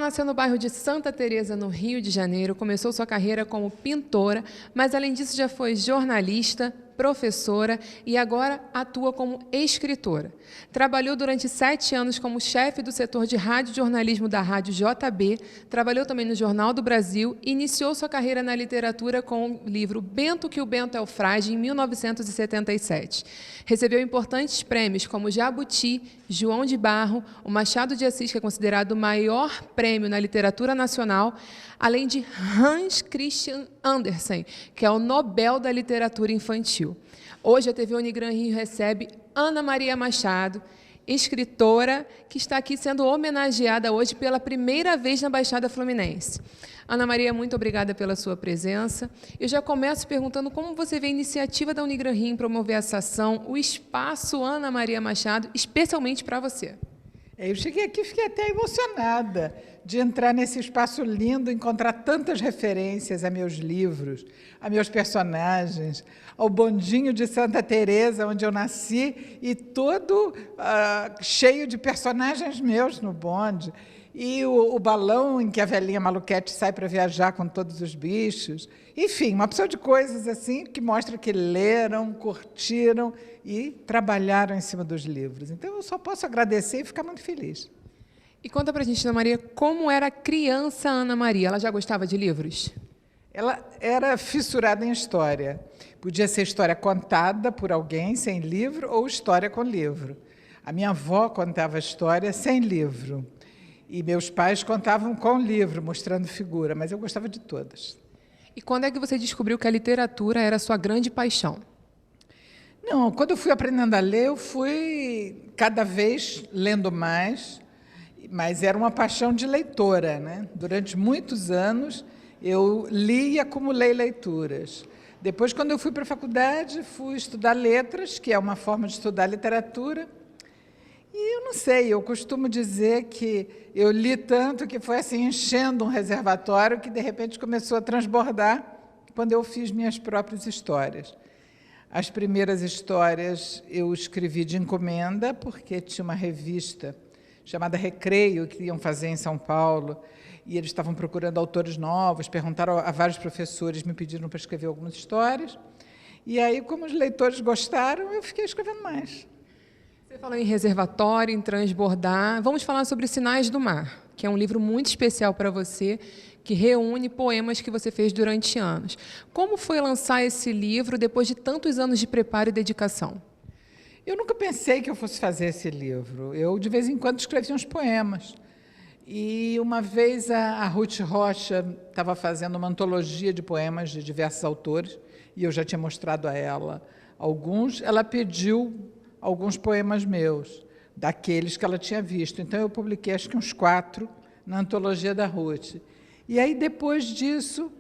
nasceu no bairro de Santa Teresa, no Rio de Janeiro, começou sua carreira como pintora, mas além disso já foi jornalista, professora e agora atua como escritora. Trabalhou durante 7 anos como chefe do setor de rádio-jornalismo da Rádio JB, trabalhou também no Jornal do Brasil e iniciou sua carreira na literatura com o livro Bento que o Bento é o Frade, em 1977. Recebeu importantes prêmios como Jabuti, João de Barro, o Machado de Assis, que é considerado o maior prêmio na literatura nacional, além de Hans Christian Andersen, que é o Nobel da Literatura Infantil. Hoje a TV Unigran Rio recebe Ana Maria Machado, escritora, que está aqui sendo homenageada hoje pela primeira vez na Baixada Fluminense. Ana Maria, muito obrigada pela sua presença. Eu já começo perguntando como você vê a iniciativa da Unigran Rio em promover essa ação, o Espaço Ana Maria Machado, especialmente para você. Eu cheguei aqui e fiquei até emocionada de entrar nesse espaço lindo, encontrar tantas referências a meus livros, a meus personagens, ao bondinho de Santa Teresa, onde eu nasci, e todo cheio de personagens meus no bonde. E o balão em que a velhinha Maluquete sai para viajar com todos os bichos. Enfim, uma opção de coisas assim que mostra que leram, curtiram e trabalharam em cima dos livros. Então, eu só posso agradecer e ficar muito feliz. E conta para a gente, Ana Maria, como era criança Ana Maria? Ela já gostava de livros? Ela era fissurada em história. Podia ser história contada por alguém sem livro ou história com livro. A minha avó contava história sem livro. E meus pais contavam com livro, mostrando figura, mas eu gostava de todas. E quando é que você descobriu que a literatura era a sua grande paixão? Não, quando eu fui aprendendo a ler, eu fui cada vez lendo mais, mas era uma paixão de leitora, né? Durante muitos anos, eu li e acumulei leituras. Depois, quando eu fui para a faculdade, fui estudar letras, que é uma forma de estudar literatura. E eu não sei, eu costumo dizer que eu li tanto que foi assim, enchendo um reservatório que, de repente, começou a transbordar quando eu fiz minhas próprias histórias. As primeiras histórias eu escrevi de encomenda, porque tinha uma revista chamada Recreio, que iam fazer em São Paulo, e eles estavam procurando autores novos, perguntaram a vários professores, me pediram para escrever algumas histórias, e aí, como os leitores gostaram, eu fiquei escrevendo mais. Você falou em reservatório, em transbordar. Vamos falar sobre Sinais do Mar, que é um livro muito especial para você, que reúne poemas que você fez durante anos. Como foi lançar esse livro depois de tantos anos de preparo e dedicação? Eu nunca pensei que eu fosse fazer esse livro. Eu, de vez em quando, escrevia uns poemas. E uma vez a Ruth Rocha estava fazendo uma antologia de poemas de diversos autores, e eu já tinha mostrado a ela alguns. Ela pediu alguns poemas meus, daqueles que ela tinha visto. Então, eu publiquei, acho que uns 4, na antologia da Ruth. E aí, depois disso,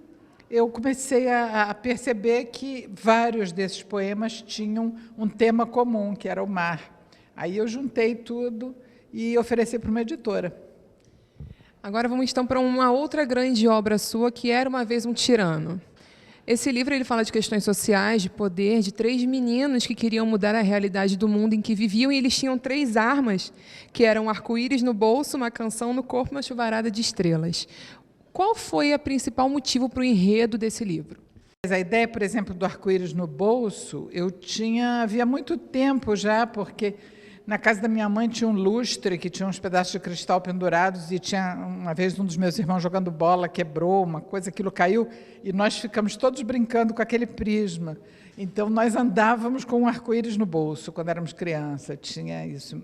eu comecei a perceber que vários desses poemas tinham um tema comum, que era o mar. Aí eu juntei tudo e ofereci para uma editora. Agora vamos, então, para uma outra grande obra sua, que Era uma Vez um Tirano. Esse livro ele fala de questões sociais, de poder, de 3 meninos que queriam mudar a realidade do mundo em que viviam, e eles tinham 3 armas, que eram um arco-íris no bolso, uma canção no corpo, uma chuvarada de estrelas. Qual foi o principal motivo para o enredo desse livro? A ideia, por exemplo, do arco-íris no bolso, havia muito tempo já, porque na casa da minha mãe tinha um lustre que tinha uns pedaços de cristal pendurados, e tinha uma vez um dos meus irmãos jogando bola, quebrou uma coisa, aquilo caiu, e nós ficamos todos brincando com aquele prisma. Então, nós andávamos com um arco-íris no bolso quando éramos criança, tinha isso.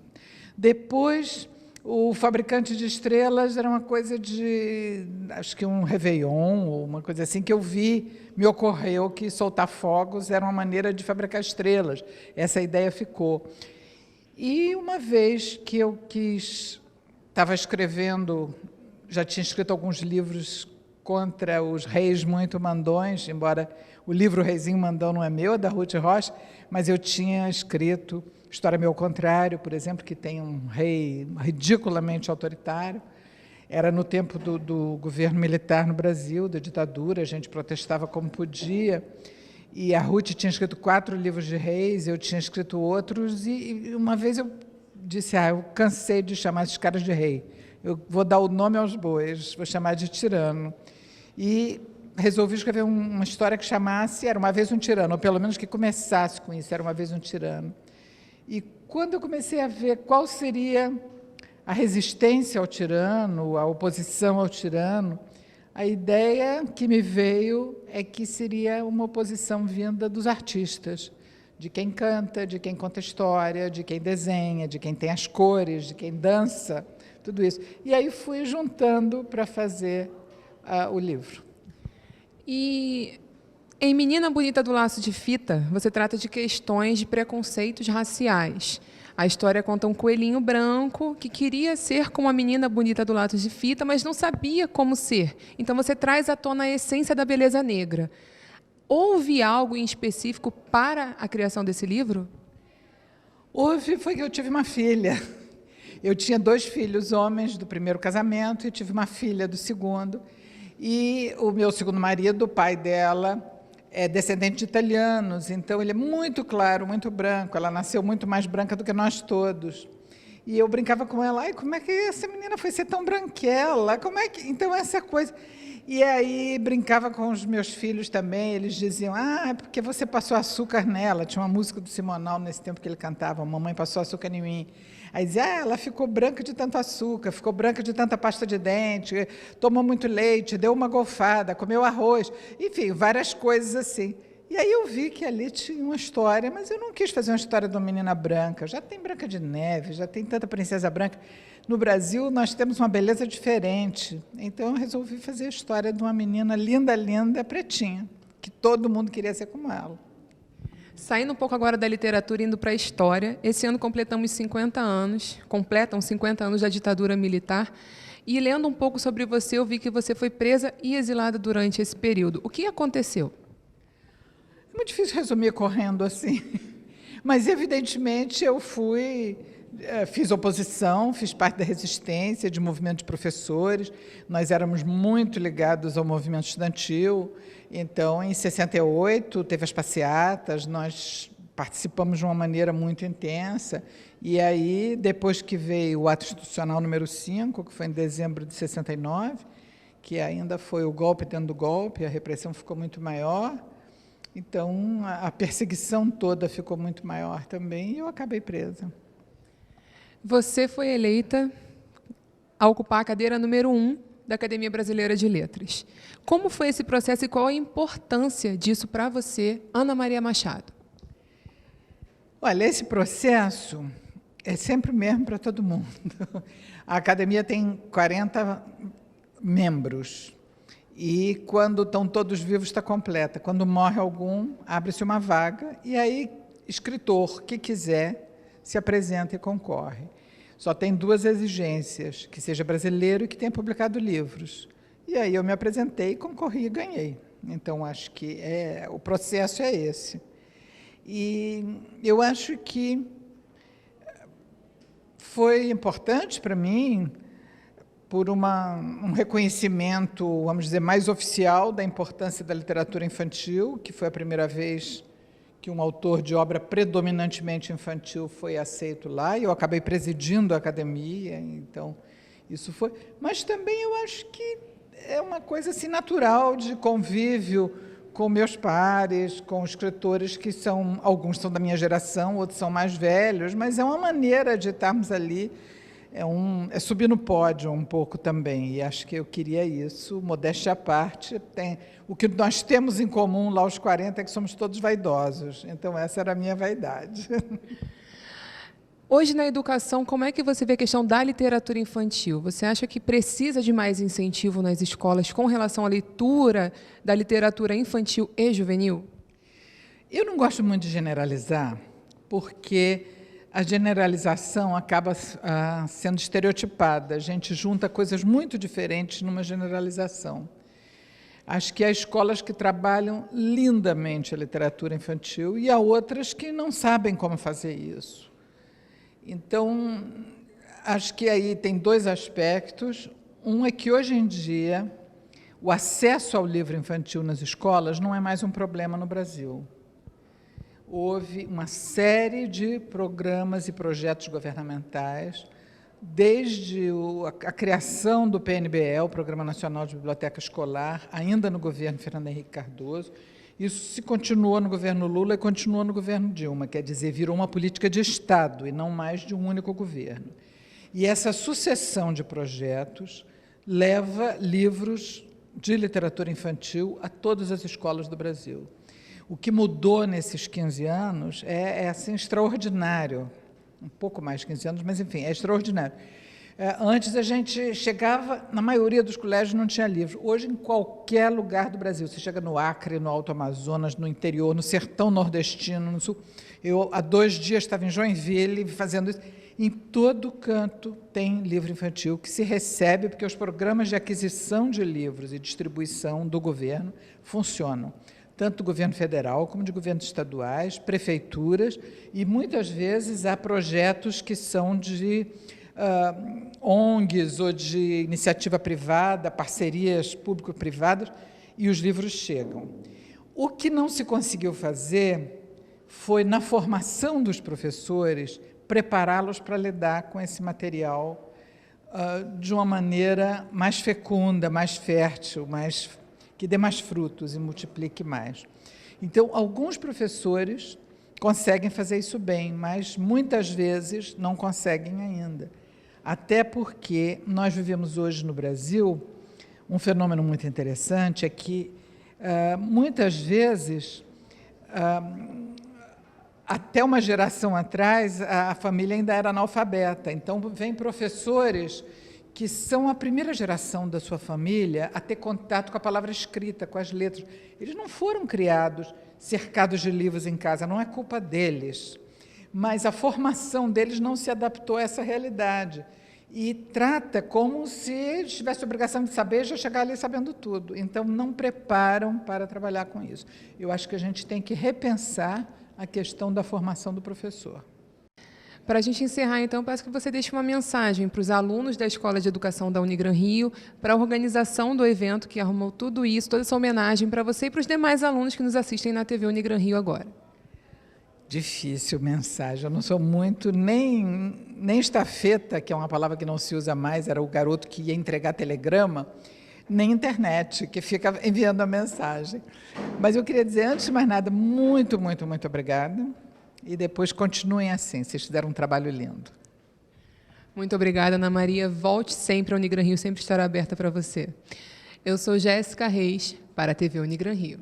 Depois, o fabricante de estrelas era uma coisa de, acho que um Réveillon, ou uma coisa assim, que eu vi, me ocorreu que soltar fogos era uma maneira de fabricar estrelas. Essa ideia ficou. E uma vez que eu estava escrevendo, já tinha escrito alguns livros contra os reis muito mandões, embora o livro Reizinho Mandão não é meu, é da Ruth Rocha, mas eu tinha escrito História Meu ao Contrário, por exemplo, que tem um rei ridiculamente autoritário. Era no tempo do governo militar no Brasil, da ditadura, a gente protestava como podia. E a Ruth tinha escrito 4 livros de reis, eu tinha escrito outros, e uma vez eu disse, eu cansei de chamar esses caras de rei. eu vou dar o nome aos bois, vou chamar de Tirano. E resolvi escrever uma história que chamasse Era uma Vez um Tirano, ou pelo menos que começasse com isso, Era uma Vez um Tirano. E quando eu comecei a ver qual seria a resistência ao tirano, a oposição ao tirano, a ideia que me veio é que seria uma oposição vinda dos artistas, de quem canta, de quem conta história, de quem desenha, de quem tem as cores, de quem dança, tudo isso. E aí fui juntando para fazer o livro. E em Menina Bonita do Laço de Fita, você trata de questões de preconceitos raciais. A história conta um coelhinho branco que queria ser como a menina bonita do laço de fita, mas não sabia como ser. Então, você traz à tona a essência da beleza negra. Houve algo em específico para a criação desse livro? Houve, foi que eu tive uma filha. Eu tinha 2 filhos homens do primeiro casamento e tive uma filha do segundo. E o meu segundo marido, o pai dela, é descendente de italianos, então ele é muito claro, muito branco. Ela nasceu muito mais branca do que nós todos. E eu brincava com ela, ai, como é que essa menina foi ser tão branquela? Como é que... Então, essa coisa... E aí, brincava com os meus filhos também, eles diziam, é porque você passou açúcar nela. Tinha uma música do Simonal, nesse tempo que ele cantava, Mamãe Passou Açúcar em Mim. Aí dizia, ela ficou branca de tanto açúcar, ficou branca de tanta pasta de dente, tomou muito leite, deu uma golfada, comeu arroz, enfim, várias coisas assim. E aí eu vi que ali tinha uma história, mas eu não quis fazer uma história de uma menina branca. Já tem Branca de Neve, já tem tanta princesa branca. No Brasil, nós temos uma beleza diferente. Então, eu resolvi fazer a história de uma menina linda, linda, pretinha, que todo mundo queria ser como ela. Saindo um pouco agora da literatura e indo para a história, esse ano completam 50 anos da ditadura militar, e lendo um pouco sobre você, eu vi que você foi presa e exilada durante esse período. O que aconteceu? É muito difícil resumir correndo assim, mas, evidentemente, eu fiz oposição, fiz parte da resistência, de movimento de professores, nós éramos muito ligados ao movimento estudantil. Então, em 68, teve as passeatas, nós participamos de uma maneira muito intensa, e aí, depois que veio o ato institucional número 5, que foi em dezembro de 69, que ainda foi o golpe dentro do golpe, a repressão ficou muito maior, então a perseguição toda ficou muito maior também, e eu acabei presa. Você foi eleita a ocupar a cadeira número 1 da Academia Brasileira de Letras. Como foi esse processo e qual a importância disso para você, Ana Maria Machado? Olha, esse processo é sempre o mesmo para todo mundo. A academia tem 40 membros e, quando estão todos vivos, está completa. Quando morre algum, abre-se uma vaga e aí, escritor que quiser se apresenta e concorre. Só tem 2 exigências, que seja brasileiro e que tenha publicado livros. E aí eu me apresentei, concorri e ganhei. Então, acho que o processo é esse. E eu acho que foi importante para mim, por um reconhecimento, vamos dizer, mais oficial da importância da literatura infantil, que foi a primeira vez que um autor de obra predominantemente infantil foi aceito lá, e eu acabei presidindo a academia, então isso foi... Mas também eu acho que é uma coisa assim, natural de convívio com meus pares, com escritores que são... Alguns são da minha geração, outros são mais velhos, mas é uma maneira de estarmos ali, é subir no pódio um pouco também, e acho que eu queria isso, modéstia à parte. O que nós temos em comum lá aos 40 é que somos todos vaidosos, então essa era a minha vaidade. Hoje, na educação, como é que você vê a questão da literatura infantil? Você acha que precisa de mais incentivo nas escolas com relação à leitura da literatura infantil e juvenil? Eu não gosto muito de generalizar, porque a generalização acaba sendo estereotipada. A gente junta coisas muito diferentes numa generalização. Acho que há escolas que trabalham lindamente a literatura infantil e há outras que não sabem como fazer isso. Então, acho que aí tem 2 aspectos. Um é que, hoje em dia, o acesso ao livro infantil nas escolas não é mais um problema no Brasil. Houve uma série de programas e projetos governamentais desde a criação do PNBE, o Programa Nacional de Biblioteca Escolar, ainda no governo Fernando Henrique Cardoso. Isso se continuou no governo Lula e continuou no governo Dilma, quer dizer, virou uma política de Estado e não mais de um único governo. E essa sucessão de projetos leva livros de literatura infantil a todas as escolas do Brasil. O que mudou nesses 15 anos é assim, extraordinário. Um pouco mais de 15 anos, mas, enfim, é extraordinário. Antes, a gente chegava, na maioria dos colégios não tinha livro. Hoje, em qualquer lugar do Brasil, você chega no Acre, no Alto Amazonas, no interior, no sertão nordestino, no sul. Eu, há 2 dias, estava em Joinville fazendo isso. Em todo canto tem livro infantil que se recebe, porque os programas de aquisição de livros e distribuição do governo funcionam, tanto do governo federal como de governos estaduais, prefeituras, e muitas vezes há projetos que são de ONGs ou de iniciativa privada, parcerias público-privadas, e os livros chegam. O que não se conseguiu fazer foi, na formação dos professores, prepará-los para lidar com esse material de uma maneira mais fecunda, mais fértil, que dê mais frutos e multiplique mais. Então, alguns professores conseguem fazer isso bem, mas muitas vezes não conseguem ainda. Até porque nós vivemos hoje no Brasil um fenômeno muito interessante, é que muitas vezes até uma geração atrás, a família ainda era analfabeta. Então, vêm professores que são a primeira geração da sua família a ter contato com a palavra escrita, com as letras. Eles não foram criados cercados de livros em casa, não é culpa deles. Mas a formação deles não se adaptou a essa realidade. E trata como se eles tivessem a obrigação de saber e já chegar ali sabendo tudo. Então, não preparam para trabalhar com isso. Eu acho que a gente tem que repensar a questão da formação do professor. Para a gente encerrar, então, peço que você deixe uma mensagem para os alunos da Escola de Educação da Unigran Rio, para a organização do evento que arrumou tudo isso, toda essa homenagem para você e para os demais alunos que nos assistem na TV Unigran Rio agora. Difícil mensagem. Eu não sou muito, nem estafeta, que é uma palavra que não se usa mais, era o garoto que ia entregar telegrama, nem internet, que fica enviando a mensagem. Mas eu queria dizer, antes de mais nada, muito, muito, muito obrigada. E depois continuem assim, vocês fizeram um trabalho lindo. Muito obrigada, Ana Maria. Volte sempre, a Unigran Rio sempre estará aberta para você. Eu sou Jéssica Reis, para a TV Unigran Rio.